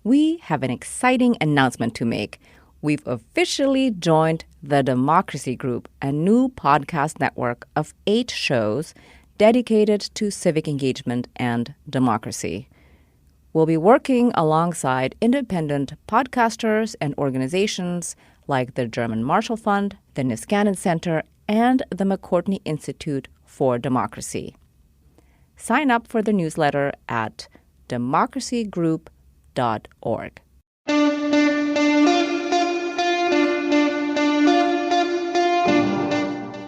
we have an exciting announcement to make. We've officially joined the Democracy Group, a new podcast network of 8 shows dedicated to civic engagement and democracy. We'll be working alongside independent podcasters and organizations like the German Marshall Fund, the Niskanen Center, and the McCourtney Institute for Democracy. Sign up for the newsletter at democracygroup.org.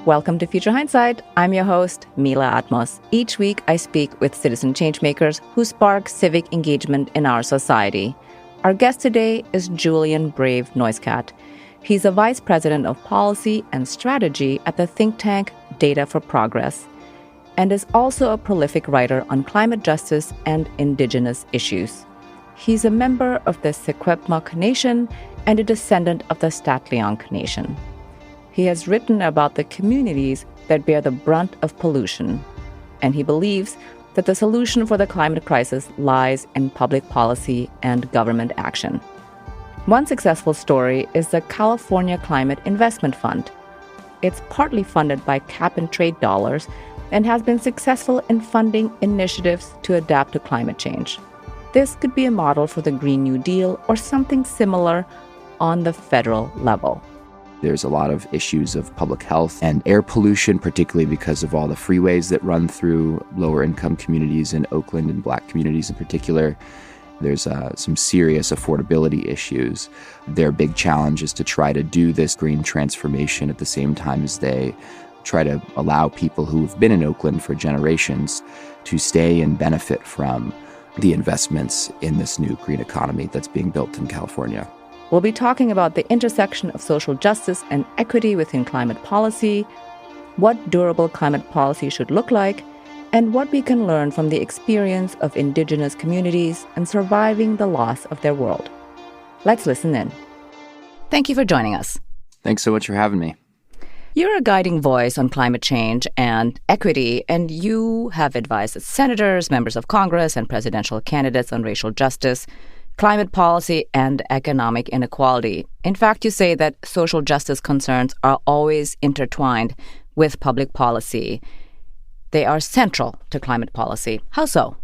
Welcome to Future Hindsight. I'm your host, Mila Atmos. Each week, I speak with citizen changemakers who spark civic engagement in our society. Our guest today is Julian Brave NoiseCat. He's a vice president of policy and strategy at the think tank Data for Progress, and is also a prolific writer on climate justice and indigenous issues. He's a member of the Secwepemc Nation and a descendant of the St'át'imc Nation. He has written about the communities that bear the brunt of pollution, and he believes that the solution for the climate crisis lies in public policy and government action. One successful story is the California Climate Investment Fund. It's partly funded by cap-and-trade dollars and has been successful in funding initiatives to adapt to climate change. This could be a model for the Green New Deal or something similar on the federal level. There's a lot of issues of public health and air pollution, particularly because of all the freeways that run through lower income communities in Oakland and Black communities in particular. There's some serious affordability issues. Their big challenge is to try to do this green transformation at the same time as they try to allow people who've been in Oakland for generations to stay and benefit from the investments in this new green economy that's being built in California. We'll be talking about the intersection of social justice and equity within climate policy, what durable climate policy should look like, and what we can learn from the experience of indigenous communities and surviving the loss of their world. Let's listen in. Thank you for joining us. Thanks so much for having me. You're a guiding voice on climate change and equity, and you have advised senators, members of Congress, and presidential candidates on racial justice, climate policy, and economic inequality. In fact, you say that social justice concerns are always intertwined with public policy. They are central to climate policy. How so?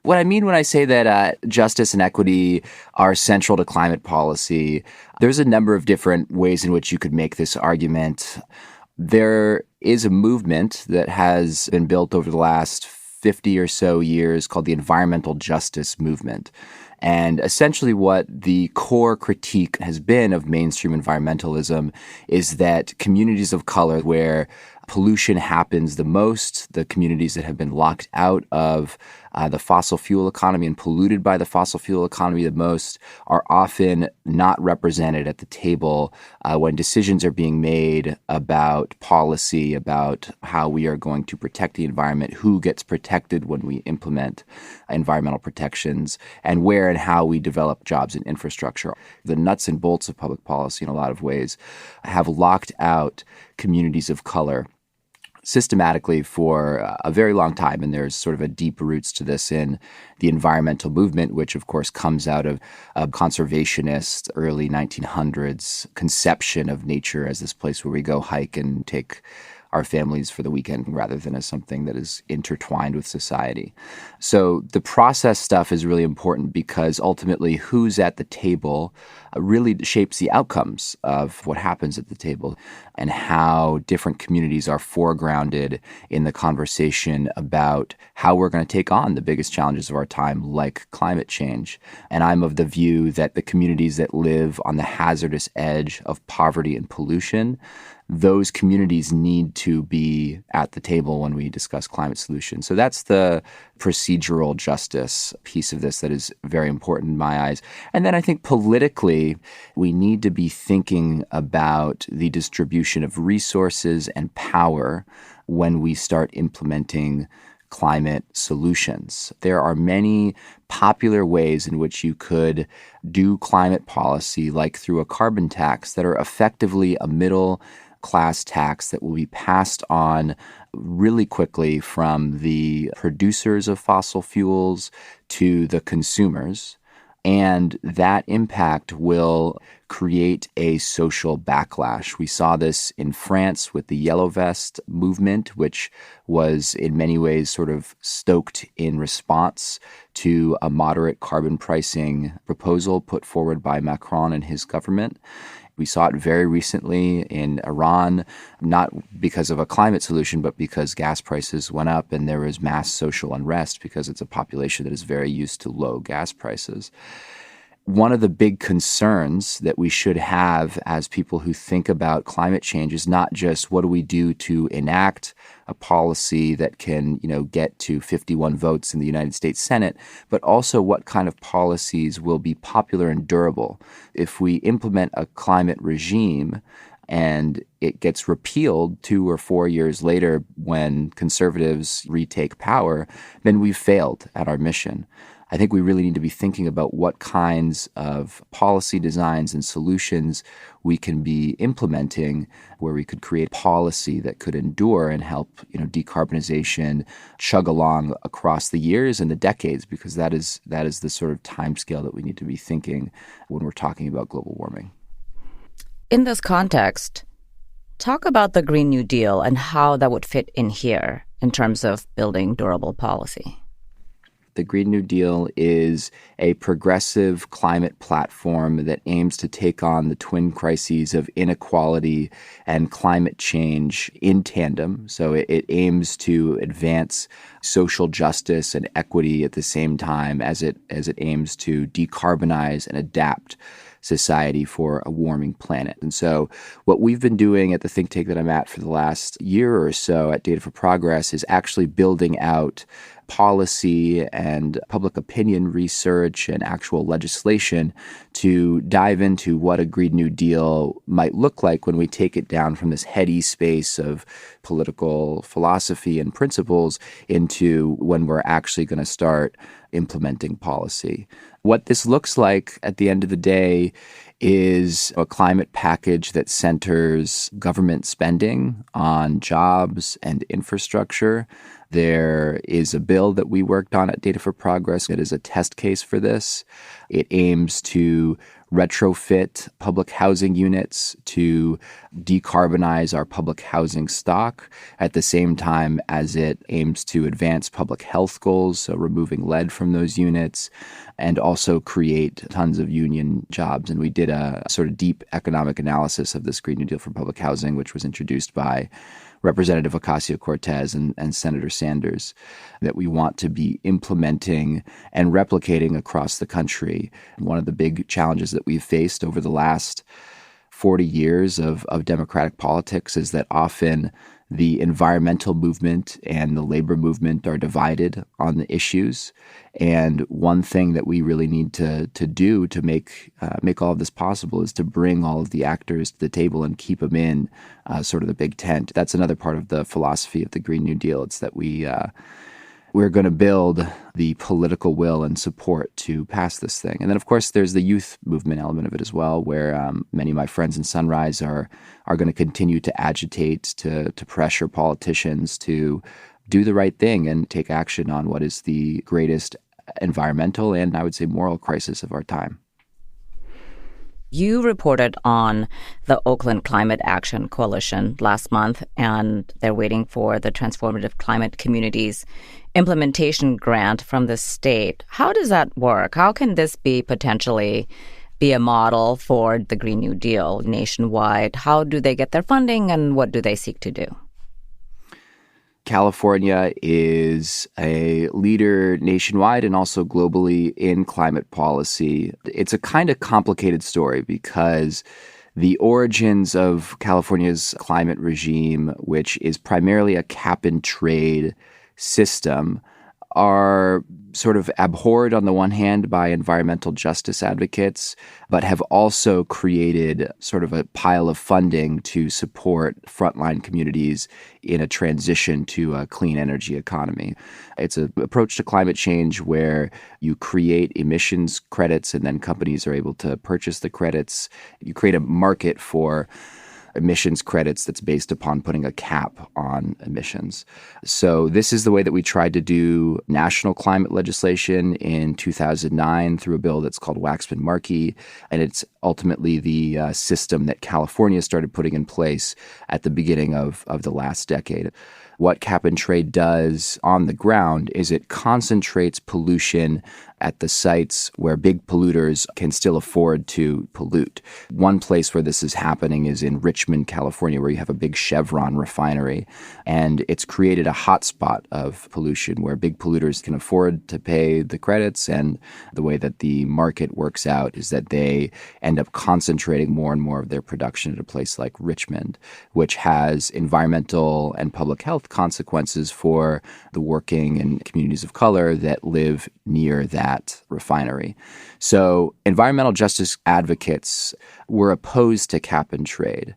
What I mean when I say that justice and equity are central to climate policy, there's a number of different ways in which you could make this argument. There is a movement that has been built over the last 50 or so years called the environmental justice movement. And essentially what the core critique has been of mainstream environmentalism is that communities of color where pollution happens the most, the communities that have been locked out of the fossil fuel economy and polluted by the fossil fuel economy the most, are often not represented at the table when decisions are being made about policy, about how we are going to protect the environment, who gets protected when we implement environmental protections, and where and how we develop jobs and infrastructure. The nuts and bolts of public policy in a lot of ways have locked out communities of color systematically for a very long time. And there's sort of a deep roots to this in the environmental movement, which of course comes out of a conservationist early 1900s conception of nature as this place where we go hike and take our families for the weekend rather than as something that is intertwined with society. So the process stuff is really important because ultimately who's at the table really shapes the outcomes of what happens at the table and how different communities are foregrounded in the conversation about how we're going to take on the biggest challenges of our time, like climate change. And I'm of the view that the communities that live on the hazardous edge of poverty and pollution, those communities need to be at the table when we discuss climate solutions. So that's the procedural justice piece of this that is very important in my eyes. And then I think politically, we need to be thinking about the distribution of resources and power when we start implementing climate solutions. There are many popular ways in which you could do climate policy, like through a carbon tax, that are effectively a middle class tax that will be passed on really quickly from the producers of fossil fuels to the consumers. And that impact will create a social backlash. We saw this in France with the Yellow Vest movement, which was in many ways sort of stoked in response to a moderate carbon pricing proposal put forward by Macron and his government. We saw it very recently in Iran, not because of a climate solution, but because gas prices went up and there was mass social unrest because it's a population that is very used to low gas prices. One of the big concerns that we should have as people who think about climate change is not just what do we do to enact a policy that can, get to 51 votes in the United States Senate, but also what kind of policies will be popular and durable. If we implement a climate regime and it gets repealed 2 or 4 years later when conservatives retake power, then we've failed at our mission. I think we really need to be thinking about what kinds of policy designs and solutions we can be implementing where we could create policy that could endure and help, decarbonization chug along across the years and the decades, because that is the sort of timescale that we need to be thinking when we're talking about global warming. In this context, talk about the Green New Deal and how that would fit in here in terms of building durable policy. The Green New Deal is a progressive climate platform that aims to take on the twin crises of inequality and climate change in tandem. So it aims to advance social justice and equity at the same time as it aims to decarbonize and adapt society for a warming planet. And so what we've been doing at the think tank that I'm at for the last year or so at Data for Progress is actually building out policy and public opinion research and actual legislation to dive into what a Green New Deal might look like when we take it down from this heady space of political philosophy and principles into when we're actually going to start implementing policy. What this looks like at the end of the day is a climate package that centers government spending on jobs and infrastructure. There is a bill that we worked on at Data for Progress that is a test case for this. It aims to retrofit public housing units to decarbonize our public housing stock at the same time as it aims to advance public health goals, so removing lead from those units, and also create tons of union jobs. And we did a sort of deep economic analysis of this Green New Deal for public housing, which was introduced by Representative Ocasio-Cortez and Senator Sanders, that we want to be implementing and replicating across the country. One of the big challenges that we've faced over the last 40 years of democratic politics is that often the environmental movement and the labor movement are divided on the issues. And one thing that we really need to do to make all of this possible is to bring all of the actors to the table and keep them in sort of the big tent. That's another part of the philosophy of the Green New Deal. It's that we're going to build the political will and support to pass this thing. And then, of course, there's the youth movement element of it as well, where many of my friends in Sunrise are going to continue to agitate, to pressure politicians to do the right thing and take action on what is the greatest environmental and, I would say, moral crisis of our time. You reported on the Oakland Climate Action Coalition last month, and they're waiting for the Transformative Climate Communities implementation grant from the state. How does that work? How can this potentially be a model for the Green New Deal nationwide? How do they get their funding, and what do they seek to do? California is a leader nationwide and also globally in climate policy. It's a kind of complicated story because the origins of California's climate regime, which is primarily a cap-and-trade system, are sort of abhorred on the one hand by environmental justice advocates, but have also created sort of a pile of funding to support frontline communities in a transition to a clean energy economy. It's an approach to climate change where you create emissions credits and then companies are able to purchase the credits. You create a market for emissions credits that's based upon putting a cap on emissions. So this is the way that we tried to do national climate legislation in 2009 through a bill that's called Waxman-Markey, and it's ultimately the system that California started putting in place at the beginning of the last decade. What cap and trade does on the ground is it concentrates pollution at the sites where big polluters can still afford to pollute. One place where this is happening is in Richmond, California, where you have a big Chevron refinery. And it's created a hotspot of pollution where big polluters can afford to pay the credits. And the way that the market works out is that they end up concentrating more and more of their production at a place like Richmond, which has environmental and public health consequences for the working and communities of color that live near that refinery. So environmental justice advocates were opposed to cap and trade.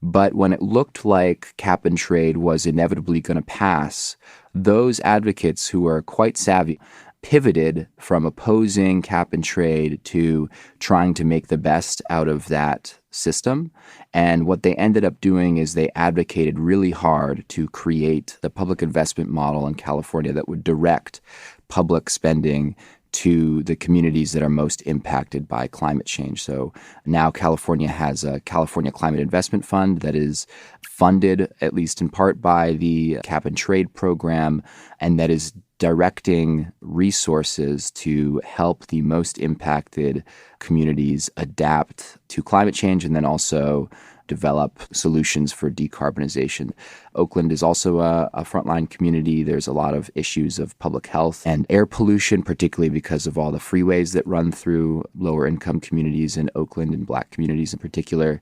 But when it looked like cap and trade was inevitably going to pass, those advocates who are quite savvy pivoted from opposing cap and trade to trying to make the best out of that system. And what they ended up doing is they advocated really hard to create the public investment model in California that would direct public spending to the communities that are most impacted by climate change. So now California has a California Climate Investment Fund that is funded, at least in part, by the cap and trade program, and that is directing resources to help the most impacted communities adapt to climate change and then also develop solutions for decarbonization. Oakland is also a frontline community. There's a lot of issues of public health and air pollution, particularly because of all the freeways that run through lower income communities in Oakland and Black communities in particular.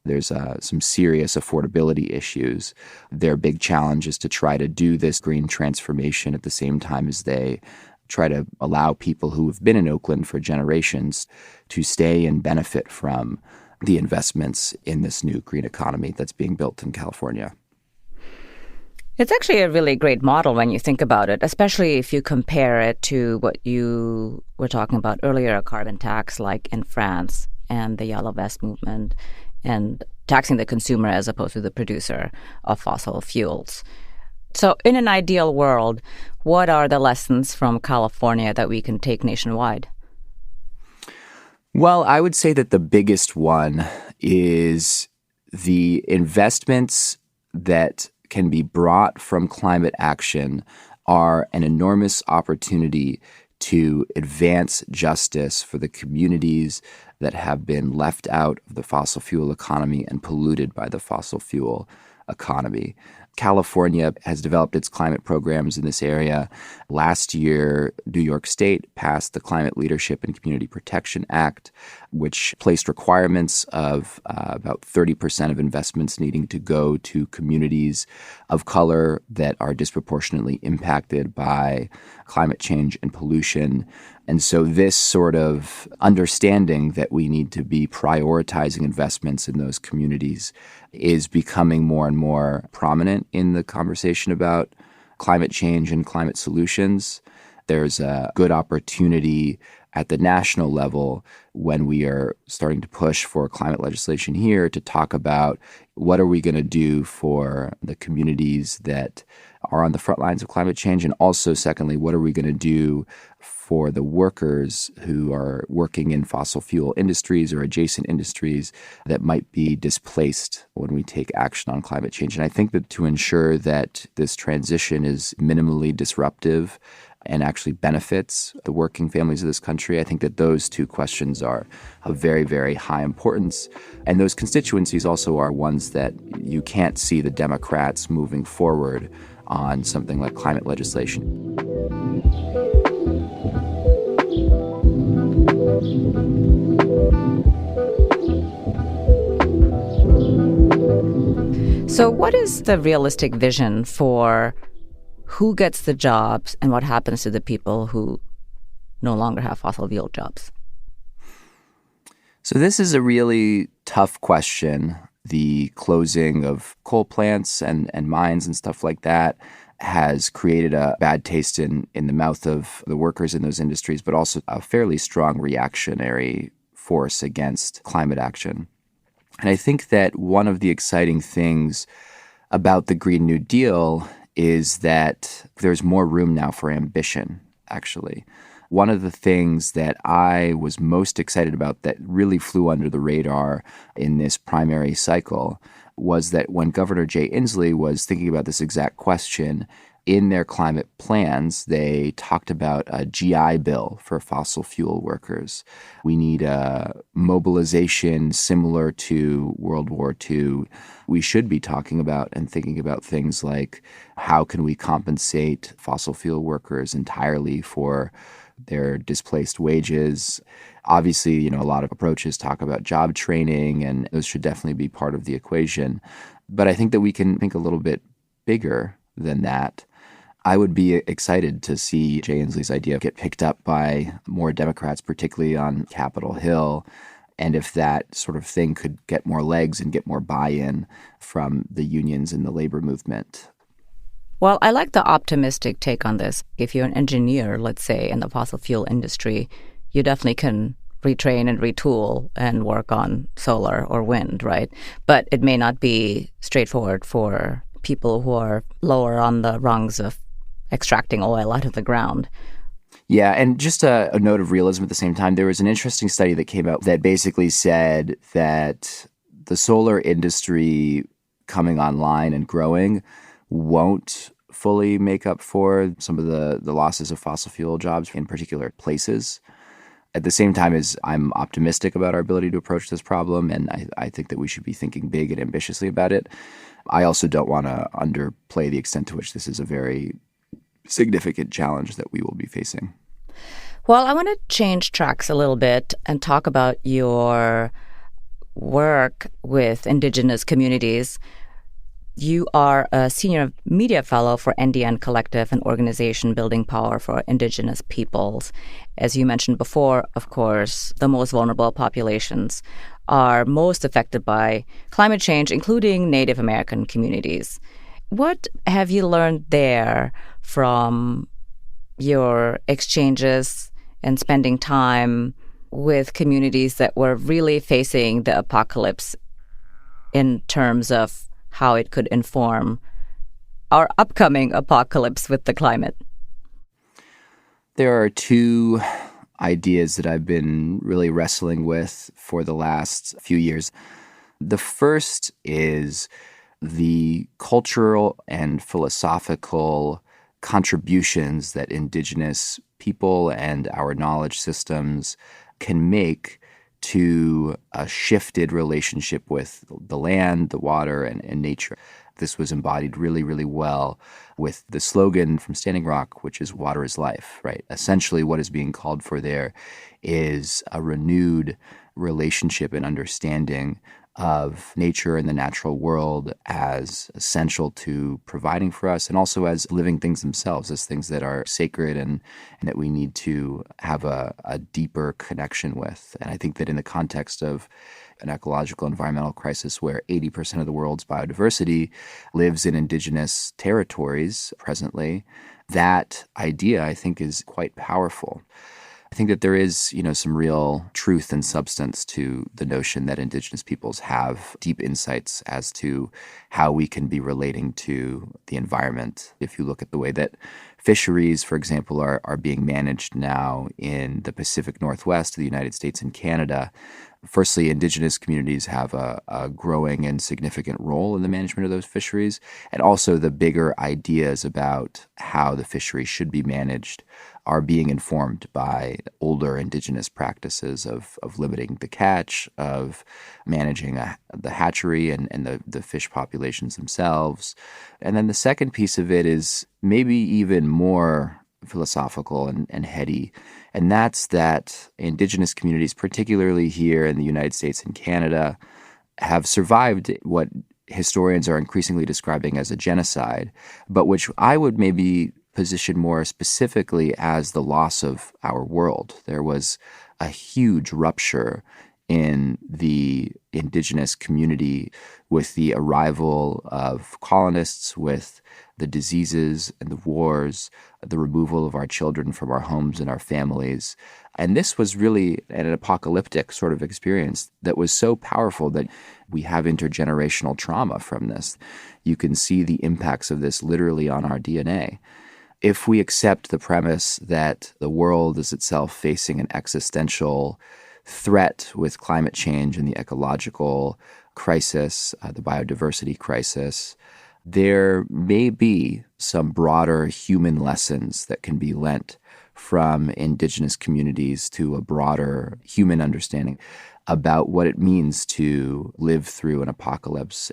There's some serious affordability issues. Their big challenge is to try to do this green transformation at the same time as they try to allow people who have been in Oakland for generations to stay and benefit from the investments in this new green economy that's being built in California. It's actually a really great model when you think about it, especially if you compare it to what you were talking about earlier, a carbon tax like in France and the Yellow Vest movement, and taxing the consumer as opposed to the producer of fossil fuels. So in an ideal world, what are the lessons from California that we can take nationwide? Well, I would say that the biggest one is the investments that can be brought from climate action are an enormous opportunity to advance justice for the communities that have been left out of the fossil fuel economy and polluted by the fossil fuel economy. California has developed its climate programs in this area. Last year, New York State passed the Climate Leadership and Community Protection Act, which placed requirements of about 30% of investments needing to go to communities of color that are disproportionately impacted by climate change and pollution. And so this sort of understanding that we need to be prioritizing investments in those communities is becoming more and more prominent in the conversation about climate change and climate solutions. There's a good opportunity at the national level when we are starting to push for climate legislation here to talk about what are we going to do for the communities that are on the front lines of climate change, and also, secondly, what are we going to do for the workers who are working in fossil fuel industries or adjacent industries that might be displaced when we take action on climate change. And I think that to ensure that this transition is minimally disruptive and actually benefits the working families of this country, I think that those two questions are of very, very high importance. And those constituencies also are ones that you can't see the Democrats moving forward on something like climate legislation. So what is the realistic vision for who gets the jobs and what happens to the people who no longer have fossil fuel jobs? So this is a really tough question. The closing of coal plants and mines and stuff like that has created a bad taste in the mouth of the workers in those industries, but also a fairly strong reactionary force against climate action. And I think that one of the exciting things about the Green New Deal is that there's more room now for ambition, actually. One of the things that I was most excited about that really flew under the radar in this primary cycle was that when Governor Jay Inslee was thinking about this exact question, in their climate plans, they talked about a GI Bill for fossil fuel workers. We need a mobilization similar to World War II. We should be talking about and thinking about things like how can we compensate fossil fuel workers entirely for their displaced wages. Obviously, a lot of approaches talk about job training, and those should definitely be part of the equation. But I think that we can think a little bit bigger than that. I would be excited to see Jay Inslee's idea get picked up by more Democrats, particularly on Capitol Hill, and if that sort of thing could get more legs and get more buy-in from the unions and the labor movement. Well, I like the optimistic take on this. If you're an engineer, let's say, in the fossil fuel industry, you definitely can retrain and retool and work on solar or wind, right? But it may not be straightforward for people who are lower on the rungs of extracting oil out of the ground. Yeah, and just a note of realism at the same time, there was an interesting study that came out that basically said that the solar industry coming online and growing won't fully make up for some of the losses of fossil fuel jobs in particular places. At the same time as I'm optimistic about our ability to approach this problem, and I think that we should be thinking big and ambitiously about it, I also don't want to underplay the extent to which this is a very significant challenge that we will be facing. Well, I want to change tracks a little bit and talk about your work with indigenous communities. You are a senior media fellow for NDN Collective, an organization building power for indigenous peoples. As you mentioned before, of course, the most vulnerable populations are most affected by climate change, including Native American communities. What have you learned there from your exchanges and spending time with communities that were really facing the apocalypse in terms of how it could inform our upcoming apocalypse with the climate? There are two ideas that I've been really wrestling with for the last few years. The first is the cultural and philosophical contributions that indigenous people and our knowledge systems can make to a shifted relationship with the land, the water, and nature. This was embodied really, really well with the slogan from Standing Rock, which is "Water is life," right? Essentially, what is being called for there is a renewed relationship and understanding of nature and the natural world as essential to providing for us, and also as living things themselves, as things that are sacred and that we need to have a deeper connection with. And I think that in the context of an ecological environmental crisis where 80% of the world's biodiversity lives in indigenous territories presently, that idea, I think, is quite powerful. I think that there is, some real truth and substance to the notion that indigenous peoples have deep insights as to how we can be relating to the environment. If you look at the way that fisheries, for example, are being managed now in the Pacific Northwest of the United States and Canada, firstly, indigenous communities have a growing and significant role in the management of those fisheries, and also the bigger ideas about how the fisheries should be managed are being informed by older indigenous practices of limiting the catch, of managing the hatchery and the fish populations themselves. And then the second piece of it is maybe even more philosophical and heady, and that's that indigenous communities, particularly here in the United States and Canada, have survived what historians are increasingly describing as a genocide, but which I would maybe position more specifically as the loss of our world. There was a huge rupture in the indigenous community with the arrival of colonists, with the diseases and the wars, the removal of our children from our homes and our families. And this was really an apocalyptic sort of experience that was so powerful that we have intergenerational trauma from this. You can see the impacts of this literally on our DNA. If we accept the premise that the world is itself facing an existential threat with climate change and the ecological crisis, the biodiversity crisis, there may be some broader human lessons that can be lent from indigenous communities to a broader human understanding about what it means to live through an apocalypse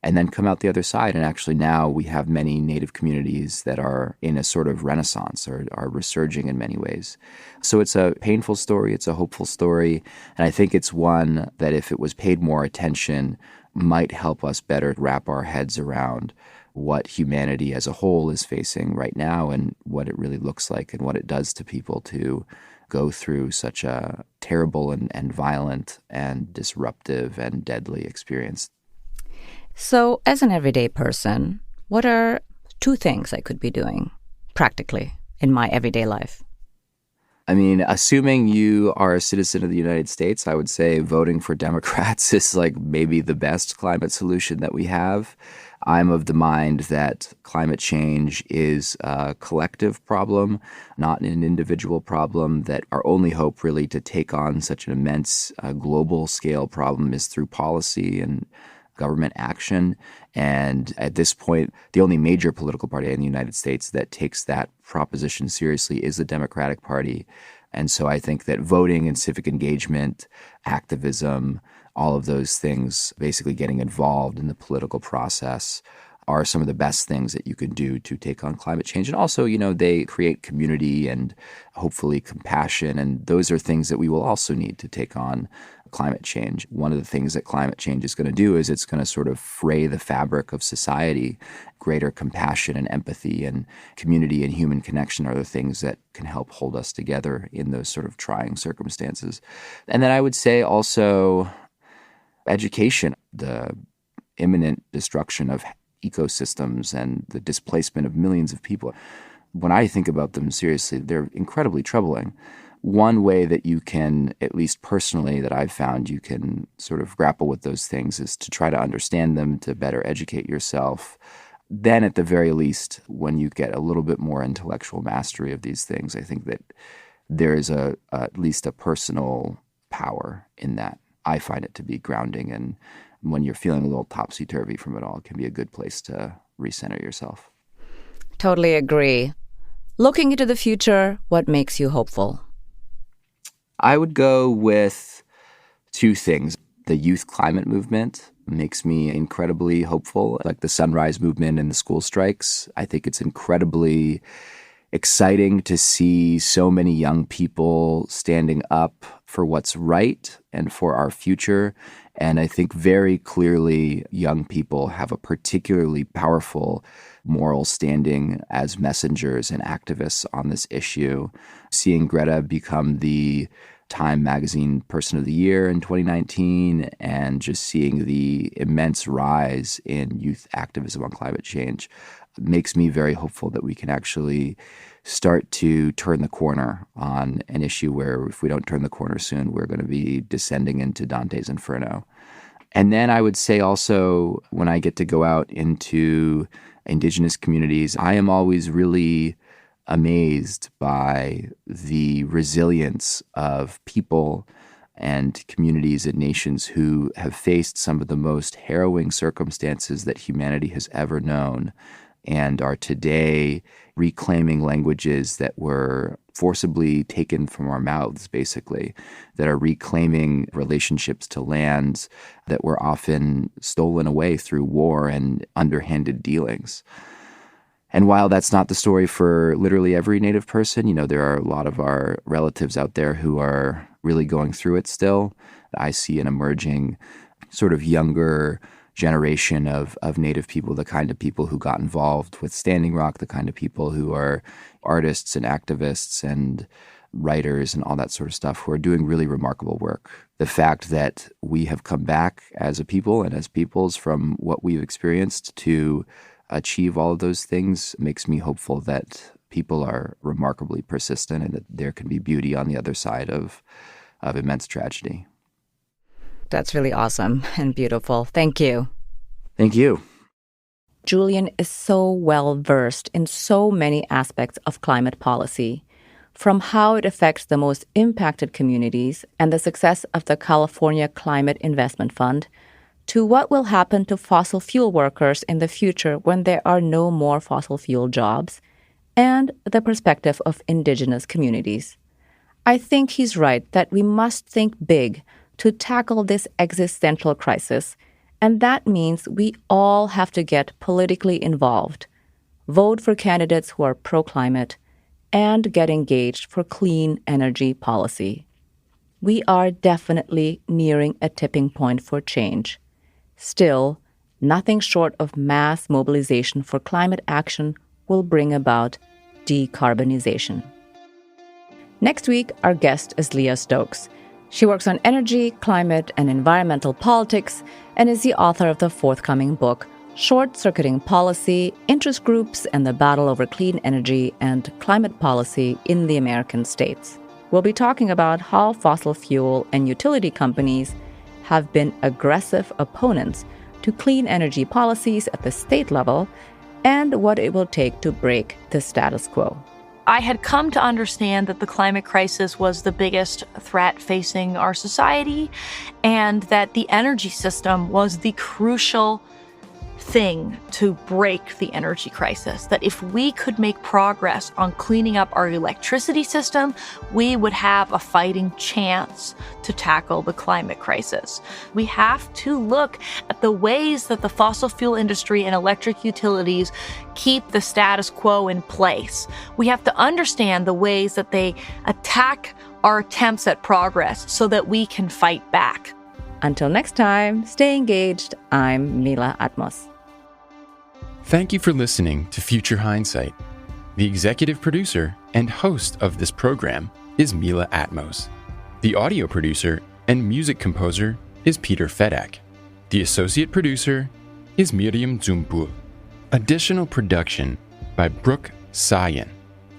and then come out the other side. And actually now we have many Native communities that are in a sort of renaissance or are resurging in many ways. So it's a painful story. It's a hopeful story. And I think it's one that if it was paid more attention, might help us better wrap our heads around what humanity as a whole is facing right now and what it really looks like and what it does to people to go through such a terrible and violent and disruptive and deadly experience. So, as an everyday person, what are 2 things I could be doing practically in my everyday life? I mean, assuming you are a citizen of the United States, I would say voting for Democrats is like maybe the best climate solution that we have. I'm of the mind that climate change is a collective problem, not an individual problem, that our only hope really to take on such an immense global scale problem is through policy and government action. And at this point, the only major political party in the United States that takes that proposition seriously is the Democratic Party. And so I think that voting and civic engagement, activism, all of those things, basically getting involved in the political process, are some of the best things that you can do to take on climate change. And also, they create community and hopefully compassion. And those are things that we will also need to take on climate change. One of the things that climate change is going to do is it's going to sort of fray the fabric of society. Greater compassion and empathy and community and human connection are the things that can help hold us together in those sort of trying circumstances. And then I would say also education, the imminent destruction of ecosystems and the displacement of millions of people. When I think about them seriously, they're incredibly troubling. One way that you can, at least personally, that I've found you can sort of grapple with those things is to try to understand them, to better educate yourself. Then at the very least, when you get a little bit more intellectual mastery of these things, I think that there is at least a personal power in that. I find it to be grounding, and when you're feeling a little topsy-turvy from it all, it can be a good place to recenter yourself. Totally agree. Looking into the future, what makes you hopeful? I would go with 2 things. The youth climate movement makes me incredibly hopeful, like the Sunrise Movement and the school strikes. I think it's incredibly exciting to see so many young people standing up for what's right and for our future. And I think very clearly young people have a particularly powerful moral standing as messengers and activists on this issue. Seeing Greta become the Time Magazine Person of the Year in 2019 and just seeing the immense rise in youth activism on climate change makes me very hopeful that we can actually start to turn the corner on an issue where if we don't turn the corner soon, we're going to be descending into Dante's Inferno. And then I would say also when I get to go out into indigenous communities, I am always really amazed by the resilience of people and communities and nations who have faced some of the most harrowing circumstances that humanity has ever known and are today reclaiming languages that were forcibly taken from our mouths, basically, that are reclaiming relationships to lands that were often stolen away through war and underhanded dealings. And while that's not the story for literally every Native person, there are a lot of our relatives out there who are really going through it still. I see an emerging sort of younger generation of Native people, the kind of people who got involved with Standing Rock, the kind of people who are artists and activists and writers and all that sort of stuff who are doing really remarkable work. The fact that we have come back as a people and as peoples from what we've experienced to achieve all of those things makes me hopeful that people are remarkably persistent and that there can be beauty on the other side of immense tragedy. That's really awesome and beautiful. Thank you. Thank you. Julian is so well versed in so many aspects of climate policy, from how it affects the most impacted communities and the success of the California Climate Investment Fund, to what will happen to fossil fuel workers in the future when there are no more fossil fuel jobs, and the perspective of indigenous communities. I think he's right that we must think big to tackle this existential crisis, and that means we all have to get politically involved, vote for candidates who are pro-climate, and get engaged for clean energy policy. We are definitely nearing a tipping point for change. Still, nothing short of mass mobilization for climate action will bring about decarbonization. Next week, our guest is Leah Stokes. She works on energy, climate, and environmental politics and is the author of the forthcoming book, Short-Circuiting Policy, Interest Groups, and the Battle Over Clean Energy and Climate Policy in the American States. We'll be talking about how fossil fuel and utility companies have been aggressive opponents to clean energy policies at the state level and what it will take to break the status quo. I had come to understand that the climate crisis was the biggest threat facing our society and that the energy system was the crucial thing to break the energy crisis. That if we could make progress on cleaning up our electricity system, we would have a fighting chance to tackle the climate crisis. We have to look at the ways that the fossil fuel industry and electric utilities keep the status quo in place. We have to understand the ways that they attack our attempts at progress so that we can fight back. Until next time, stay engaged. I'm Mila Atmos. Thank you for listening to Future Hindsight. The executive producer and host of this program is Mila Atmos. The audio producer and music composer is Peter Fedak. The associate producer is Miriam Zumbul. Additional production by Brooke Sayan.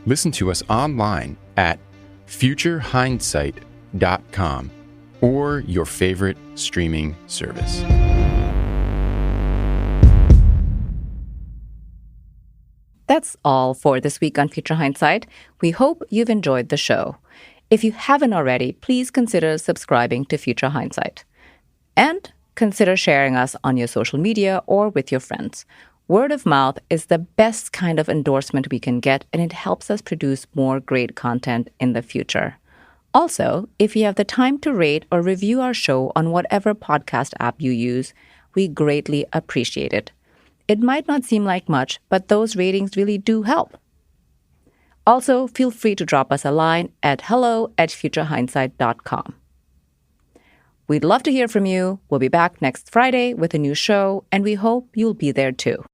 Listen to us online at futurehindsight.com or your favorite streaming service. That's all for this week on Future Hindsight. We hope you've enjoyed the show. If you haven't already, please consider subscribing to Future Hindsight. And consider sharing us on your social media or with your friends. Word of mouth is the best kind of endorsement we can get, and it helps us produce more great content in the future. Also, if you have the time to rate or review our show on whatever podcast app you use, we greatly appreciate it. It might not seem like much, but those ratings really do help. Also, feel free to drop us a line at hello@futurehindsight.com. We'd love to hear from you. We'll be back next Friday with a new show, and we hope you'll be there too.